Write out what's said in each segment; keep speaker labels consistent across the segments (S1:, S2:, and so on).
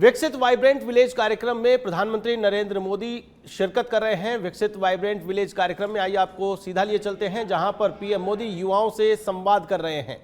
S1: विकसित vibrant village कार्यक्रम में प्रधानमंत्री नरेंद्र मोदी शिरकत कर रहे हैं। विकसित वाइब्रेंट विलेज कार्यक्रम में आइए आपको सीधा लिए चलते हैं, जहां पर पीएम मोदी युवाओं से संवाद कर रहे हैं।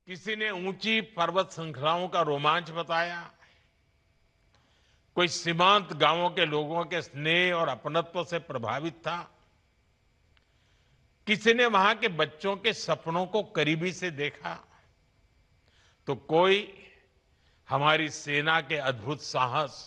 S2: किसी ने ऊंची पर्वत श्रृंखलाओं का रोमांच बताया, कोई सीमांत गांवों के लोगों के स्नेह और अपनत्व से प्रभावित था, किसी ने वहां के बच्चों के सपनों को करीबी से देखा, तो कोई हमारी सेना के अद्भुत साहस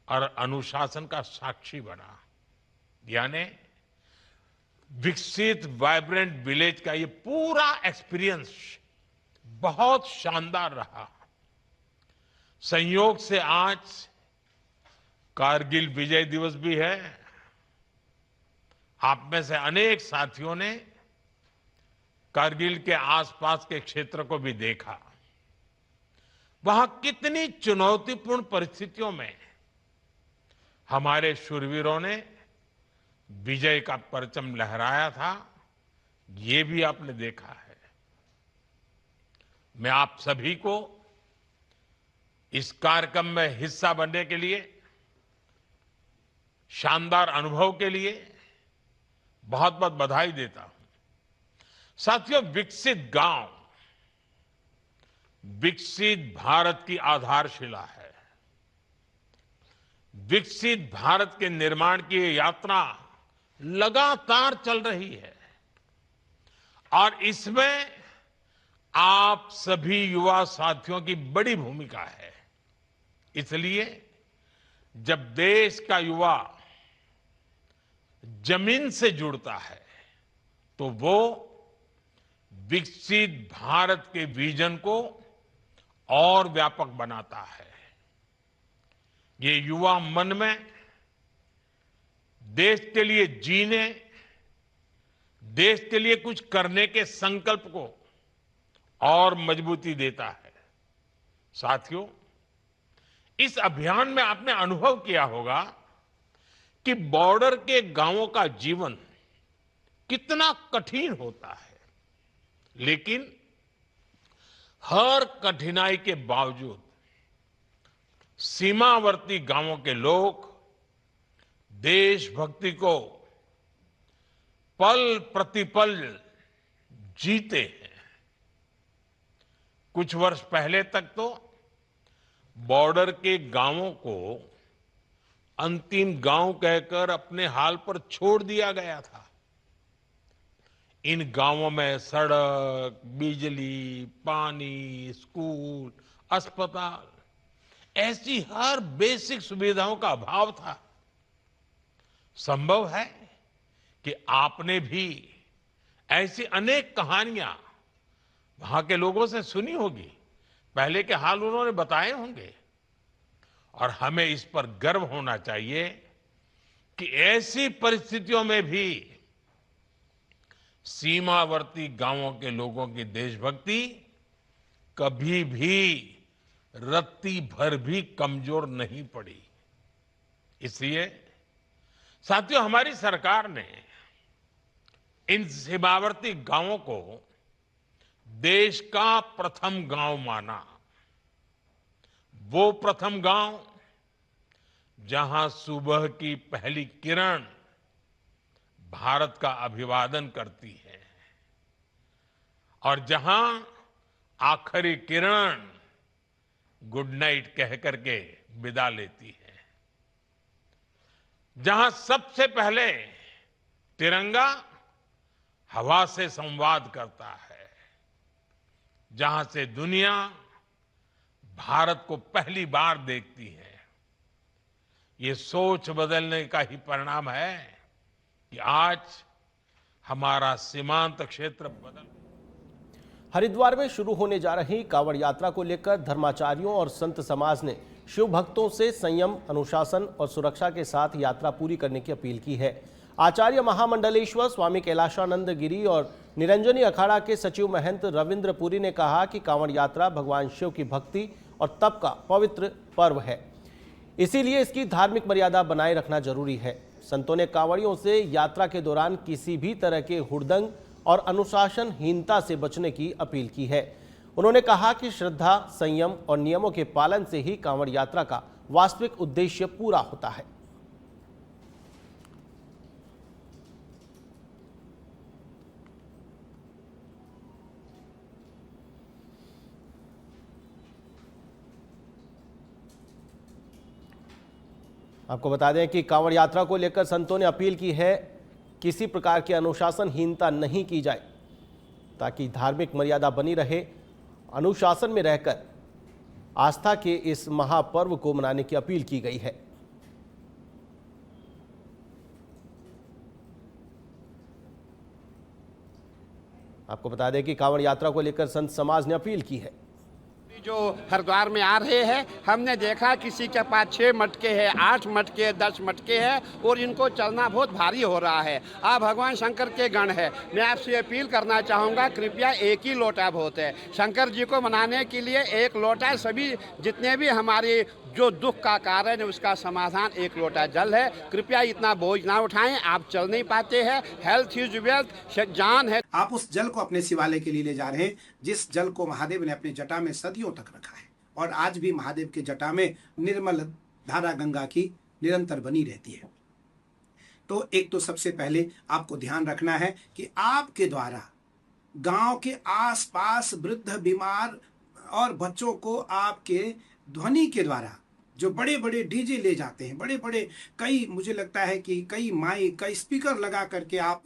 S2: और अनुशासन का साक्षी बना। यानी विकसित वाइब्रेंट विलेज का ये पूरा एक्सपीरियंस बहुत शानदार रहा। संयोग से आज कारगिल विजय दिवस भी है। आप में से अनेक साथियों ने कारगिल के आसपास के क्षेत्र को भी देखा। वहां कितनी चुनौतीपूर्ण परिस्थितियों में हमारे शूरवीरों ने विजय का परचम लहराया था, ये भी आपने देखा है। मैं आप सभी को इस कार्यक्रम में हिस्सा बनने के लिए, शानदार अनुभव के लिए बहुत बहुत बधाई देता हूं। साथियों, विकसित गांव विकसित भारत की आधारशिला है। विकसित भारत के निर्माण की ये यात्रा लगातार चल रही है और इसमें आप सभी युवा साथियों की बड़ी भूमिका है। इसलिए जब देश का युवा जमीन से जुड़ता है तो वो विकसित भारत के विजन को और व्यापक बनाता है। ये युवा मन में देश के लिए जीने, देश के लिए कुछ करने के संकल्प को और मजबूती देता है। साथियों, इस अभियान में आपने अनुभव किया होगा कि बॉर्डर के गांवों का जीवन कितना कठिन होता है, लेकिन हर कठिनाई के बावजूद सीमावर्ती गांवों के लोग देशभक्ति को पल प्रतिपल जीते हैं। कुछ वर्ष पहले तक तो बॉर्डर के गांवों को अंतिम गांव कहकर अपने हाल पर छोड़ दिया गया था। इन गांवों में सड़क, बिजली, पानी, स्कूल, अस्पताल, ऐसी हर बेसिक सुविधाओं का अभाव था। संभव है कि आपने भी ऐसी अनेक कहानियां वहां के लोगों से सुनी होगी, पहले के हाल उन्होंने बताए होंगे। और हमें इस पर गर्व होना चाहिए कि ऐसी परिस्थितियों में भी सीमावर्ती गांवों के लोगों की देशभक्ति कभी भी रत्ती भर भी कमजोर नहीं पड़ी। इसलिए साथियों, हमारी सरकार ने इन सीमावर्ती गांवों को देश का प्रथम गांव माना। वो प्रथम गांव जहां सुबह की पहली किरण भारत का अभिवादन करती है और जहां आखिरी किरण गुड नाइट कह करके विदा लेती है, जहां सबसे पहले तिरंगा हवा से संवाद करता है, जहां से दुनिया भारत को पहली बार देखती है। ये सोच बदलने का ही परिणाम है कि आज हमारा सीमांत क्षेत्र बदल।
S1: हरिद्वार में शुरू होने जा रही कांवड़ यात्रा को लेकर धर्माचार्यों और संत समाज ने शिव भक्तों से संयम, अनुशासन और सुरक्षा के साथ यात्रा पूरी करने की अपील की है। आचार्य महामंडलेश्वर स्वामी कैलाशानंद गिरी और निरंजनी अखाड़ा के सचिव महंत रविंद्र पुरी ने कहा कि कांवड़ यात्रा भगवान शिव की भक्ति और तप का पवित्र पर्व है, इसीलिए इसकी धार्मिक मर्यादा बनाए रखना जरूरी है। संतों ने कांवड़ियों से यात्रा के दौरान किसी भी तरह के हुड़दंग और अनुशासनहीनता से बचने की अपील की है। उन्होंने कहा कि श्रद्धा, संयम और नियमों के पालन से ही कांवड़ यात्रा का वास्तविक उद्देश्य पूरा होता है। आपको बता दें कि कांवड़ यात्रा को लेकर संतों ने अपील की है, किसी प्रकार की अनुशासनहीनता नहीं की जाए ताकि धार्मिक मर्यादा बनी रहे। अनुशासन में रहकर आस्था के इस महापर्व को मनाने की अपील की गई है। आपको बता दें कि कांवड़ यात्रा को लेकर संत समाज ने अपील की है।
S3: जो हरिद्वार में आ रहे हैं, हमने देखा किसी के पास 6 मटके हैं, 8 मटके, 10 मटके हैं और इनको चलना बहुत भारी हो रहा है। आप भगवान शंकर के गण है, मैं आपसे अपील करना चाहूँगा, कृपया एक ही लोटा बहुत है। शंकर जी को मनाने के लिए एक लोटा, सभी जितने भी हमारे जो दुख का कारण है उसका समाधान एक लोटा जल है। कृपया इतना बोझ ना उठाएं, आप चल नहीं पाते हैं। हेल्थ इज वेल्थ, जान है।
S4: आप उस जल को अपने शिवालय के लिए ले जा रहे हैं, जिस जल को महादेव ने अपनी जटा में सदियों तक रखा है और आज भी महादेव के जटा में निर्मल धारा गंगा की निरंतर बनी रहती है। तो एक तो सबसे पहले आपको ध्यान रखना है कि आपके द्वारा गांव के आसपास वृद्ध, बीमार और बच्चों को आपके ध्वनि के द्वारा जो बड़े बड़े डीजे ले जाते हैं, बड़े बड़े कई, मुझे लगता है कि कई माइक, कई स्पीकर लगा करके आप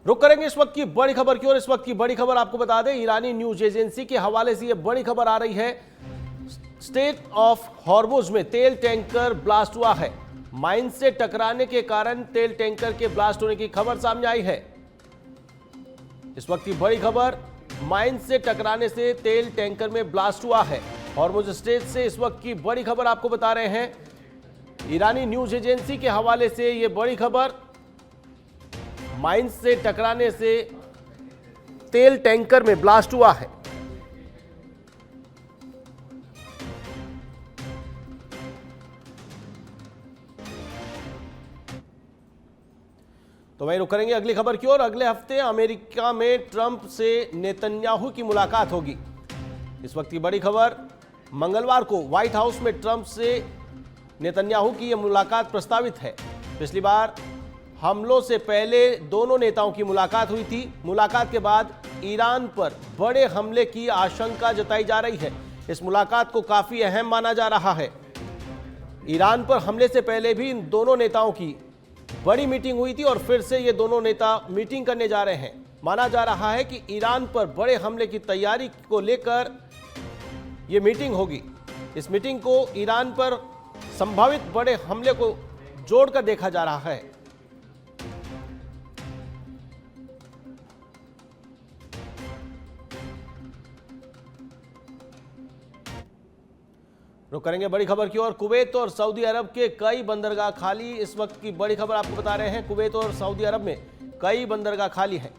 S1: रुक करेंगे इस वक्त की बड़ी खबर की ओर। इस वक्त की बड़ी खबर आपको बता दें, ईरानी न्यूज एजेंसी के हवाले से यह बड़ी खबर आ रही है। स्टेट ऑफ हॉर्मुज में तेल टैंकर ब्लास्ट हुआ है। माइन से टकराने के कारण तेल टैंकर के ब्लास्ट होने की खबर सामने आई है। इस वक्त की बड़ी खबर, माइन से टकराने से तेल टैंकर में ब्लास्ट हुआ है। हॉर्मुज स्टेट से इस वक्त की बड़ी खबर आपको बता रहे हैं। ईरानी न्यूज एजेंसी के हवाले से यह बड़ी खबर, माइन से टकराने से तेल टैंकर में ब्लास्ट हुआ है। तो वहीं रुक करेंगे अगली खबर की ओर। अगले हफ्ते अमेरिका में ट्रंप से नेतन्याहू की मुलाकात होगी। इस वक्त की बड़ी खबर, मंगलवार को व्हाइट हाउस में ट्रंप से नेतन्याहू की यह मुलाकात प्रस्तावित है। पिछली बार हमलों से पहले दोनों नेताओं की मुलाकात हुई थी। मुलाकात के बाद ईरान पर बड़े हमले की आशंका जताई जा रही है। इस मुलाकात को काफी अहम माना जा रहा है। ईरान पर हमले से पहले भी इन दोनों नेताओं की बड़ी मीटिंग हुई थी और फिर से ये दोनों नेता मीटिंग करने जा रहे हैं। माना जा रहा है कि ईरान पर बड़े हमले की तैयारी को लेकर ये मीटिंग होगी। इस मीटिंग को ईरान पर संभावित बड़े हमले को जोड़कर देखा जा रहा है। रुक करेंगे बड़ी खबर की ओर। कुवैत और सऊदी अरब के कई बंदरगाह खाली। इस वक्त की बड़ी खबर आपको बता रहे हैं, कुवैत और सऊदी अरब में कई बंदरगाह खाली हैं।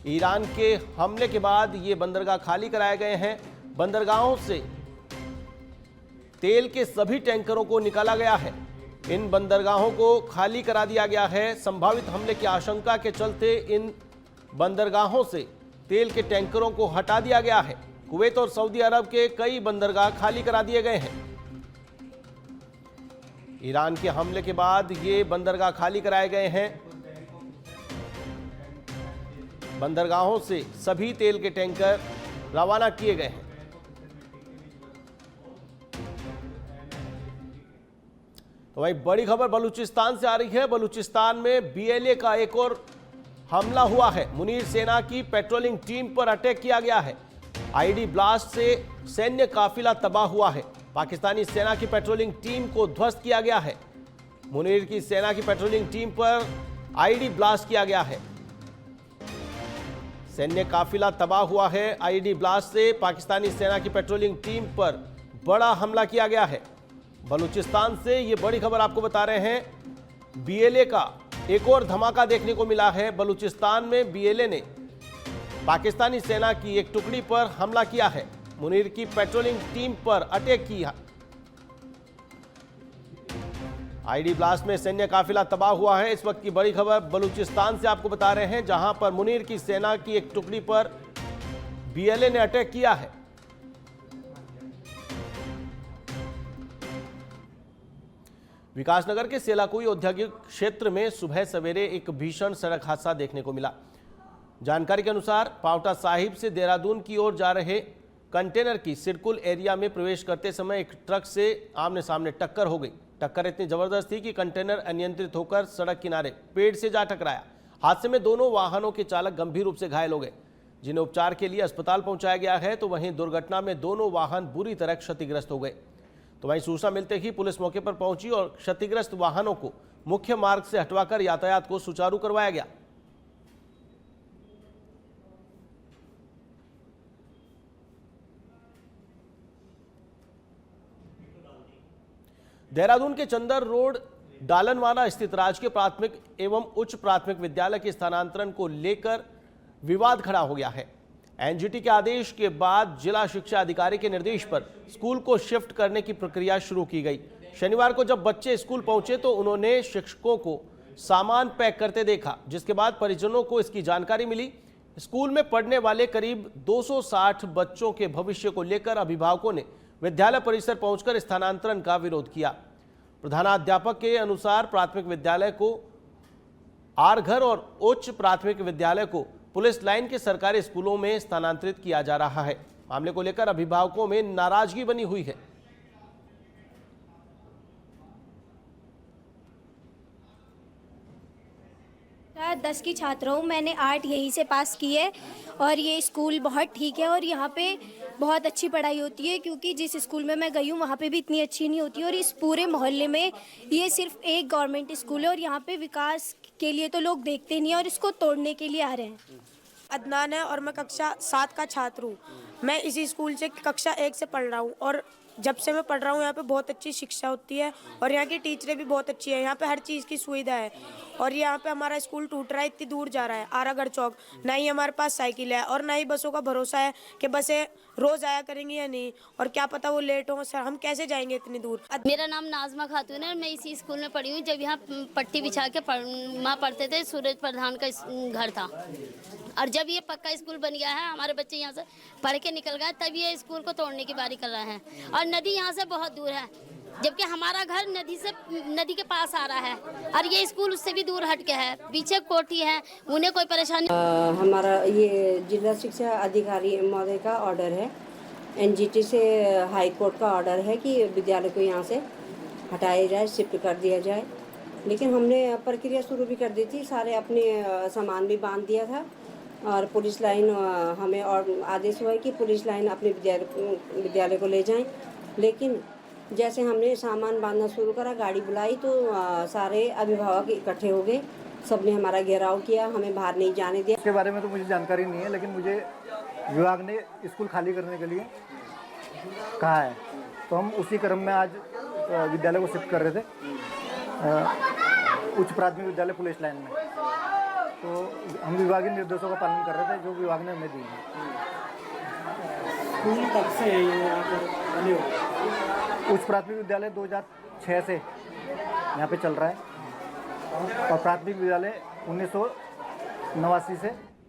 S1: ईरान के हमले के बाद ये बंदरगाह खाली कराए गए हैं। बंदरगाहों से तेल के सभी टैंकरों को निकाला गया है। इन बंदरगाहों को खाली करा दिया गया है। संभावित हमले की आशंका के चलते इन बंदरगाहों से तेल के टैंकरों को हटा दिया गया है। कुवैत और सऊदी अरब के कई बंदरगाह खाली करा दिए गए हैं। ईरान के हमले के बाद ये बंदरगाह खाली कराए गए हैं। बंदरगाहों से सभी तेल के टैंकर रवाना किए गए हैं। तो भाई बड़ी खबर बलूचिस्तान से आ रही है। बलूचिस्तान में बीएलए का एक और हमला हुआ है। मुनीर सेना की पेट्रोलिंग टीम पर अटैक किया गया है। आईडी ब्लास्ट से सैन्य काफिला तबाह हुआ है। पाकिस्तानी सेना की पेट्रोलिंग टीम को ध्वस्त किया गया है। मुनीर की सेना की पेट्रोलिंग टीम पर आईडी ब्लास्ट किया गया है। सैन्य काफिला तबाह हुआ है। आईडी ब्लास्ट से पाकिस्तानी सेना की पेट्रोलिंग टीम पर बड़ा हमला किया गया है। बलूचिस्तान से ये बड़ी खबर आपको बता रहे हैं। बीएलए का एक और धमाका देखने को मिला है। बलूचिस्तान में बीएलए ने पाकिस्तानी सेना की एक टुकड़ी पर हमला किया है। मुनीर की पेट्रोलिंग टीम पर अटैक किया। आईडी ब्लास्ट में सैन्य काफिला तबाह हुआ है। इस वक्त की बड़ी खबर बलूचिस्तान से आपको बता रहे हैं, जहां पर मुनीर की सेना की एक टुकड़ी पर बीएलए ने अटैक किया है। विकासनगर के सेलाकुई औद्योगिक क्षेत्र में सुबह सवेरे एक भीषण सड़क हादसा देखने को मिला। जानकारी के अनुसार पावटा साहिब से देहरादून की ओर जा रहे कंटेनर की सिरकुल एरिया में प्रवेश करते समय एक ट्रक से आमने सामने टक्कर हो गई। टक्कर इतनी जबरदस्त थी कि कंटेनर अनियंत्रित होकर सड़क किनारे पेड़ से जा टकराया। हादसे में दोनों वाहनों के चालक गंभीर रूप से घायल हो गए, जिन्हें उपचार के लिए अस्पताल पहुंचाया गया है। तो वहीं दुर्घटना में दोनों वाहन बुरी तरह क्षतिग्रस्त हो गए। तो वहीं सूचना मिलते ही पुलिस मौके पर पहुंची और क्षतिग्रस्त वाहनों को मुख्य मार्ग से हटवाकर यातायात को सुचारू करवाया गया। देहरादून के चंदर रोड डालनवाला स्थित राजकीय प्राथमिक एवं उच्च प्राथमिक विद्यालय के स्थानांतरण को लेकर विवाद खड़ा हो गया है। एनजीटी के आदेश के बाद जिला शिक्षा अधिकारी के निर्देश पर स्कूल को शिफ्ट करने की प्रक्रिया शुरू की गई। शनिवार को जब बच्चे स्कूल पहुंचे तो उन्होंने शिक्षकों को सामान पैक करते देखा, जिसके बाद परिजनों को इसकी जानकारी मिली। स्कूल में पढ़ने वाले करीब 260 बच्चों के भविष्य को लेकर अभिभावकों ने विद्यालय परिसर पहुंचकर स्थानांतरण का विरोध किया। प्रधानाध्यापक के अनुसार प्राथमिक विद्यालय को आरघर और उच्च प्राथमिक विद्यालय को पुलिस लाइन के सरकारी स्कूलों में स्थानांतरित किया जा रहा है। मामले को लेकर अभिभावकों में नाराजगी बनी हुई है।
S5: 10 की छात्र हूँ, मैंने 8 यहीं से पास की है और ये स्कूल बहुत ठीक है और यहाँ पे बहुत अच्छी पढ़ाई होती है, क्योंकि जिस स्कूल में मैं गई हूँ वहाँ पे भी इतनी अच्छी नहीं होती है। और इस पूरे मोहल्ले में ये सिर्फ एक गवर्नमेंट स्कूल है और यहाँ पे विकास के लिए तो लोग देखते नहीं है और इसको तोड़ने के लिए आ रहे हैं।
S6: अदनान है और मैं कक्षा 7 का छात्र हूँ। मैं इसी स्कूल से कक्षा 1 से पढ़ रहा हूँ और जब से मैं पढ़ रहा हूँ यहाँ पे बहुत अच्छी शिक्षा होती है और यहाँ की टीचरें भी बहुत अच्छी है। यहाँ पे हर चीज़ की सुविधा है और यहाँ पे हमारा स्कूल टूट रहा है, इतनी दूर जा रहा है आरागढ़ चौक, ना ही हमारे पास साइकिल है और ना ही बसों का भरोसा है कि बसें रोज़ आया करेंगी या नहीं, और क्या पता वो लेट हो। सर हम कैसे जाएंगे इतनी दूर।
S7: मेरा नाम नाजमा खातून है और मैं इसी स्कूल में पढ़ी हूँ। जब यहाँ पट्टी बिछा के माँ पढ़ते थे, सूरज प्रधान का घर था, और जब ये पक्का स्कूल बन गया है, हमारे बच्चे यहाँ से पढ़ के निकल गए, तब ये स्कूल को तोड़ने की बारी कर रहे हैं। और नदी यहाँ से बहुत दूर है, जबकि हमारा घर नदी के पास आ रहा है और ये स्कूल उससे भी दूर हट के है। पीछे कोठी है, उन्हें कोई परेशानी।
S8: हमारा ये जिला शिक्षा अधिकारी महोदय का ऑर्डर है, एनजीटी से हाई कोर्ट का ऑर्डर है कि विद्यालय को यहाँ से हटाया जाए, शिफ्ट कर दिया जाए। लेकिन हमने प्रक्रिया शुरू भी कर दी थी, सारे अपने सामान भी बांध दिया था और पुलिस लाइन हमें और आदेश हुआ है कि पुलिस लाइन अपने विद्यालय को ले जाएं। लेकिन जैसे हमने सामान बांधना शुरू करा, गाड़ी बुलाई, तो सारे अभिभावक इकट्ठे हो गए, सबने हमारा घेराव किया, हमें बाहर नहीं जाने दिया।
S9: इसके बारे में तो मुझे जानकारी नहीं है, लेकिन मुझे विभाग ने स्कूल खाली करने के लिए कहा है, तो हम उसी क्रम में आज विद्यालय को शिफ्ट कर रहे थे उच्च प्राथमिक विद्यालय पुलिस लाइन में। तो हम विभागीय निर्देशों का पालन कर रहे थे जो विभाग ने हमें दी है।
S10: स्कूल कब से है यहाँ पर बने हो?
S9: उच्च प्राथमिक विद्यालय 2006 से यहाँ पे चल रहा है और प्राथमिक विद्यालय 1989 से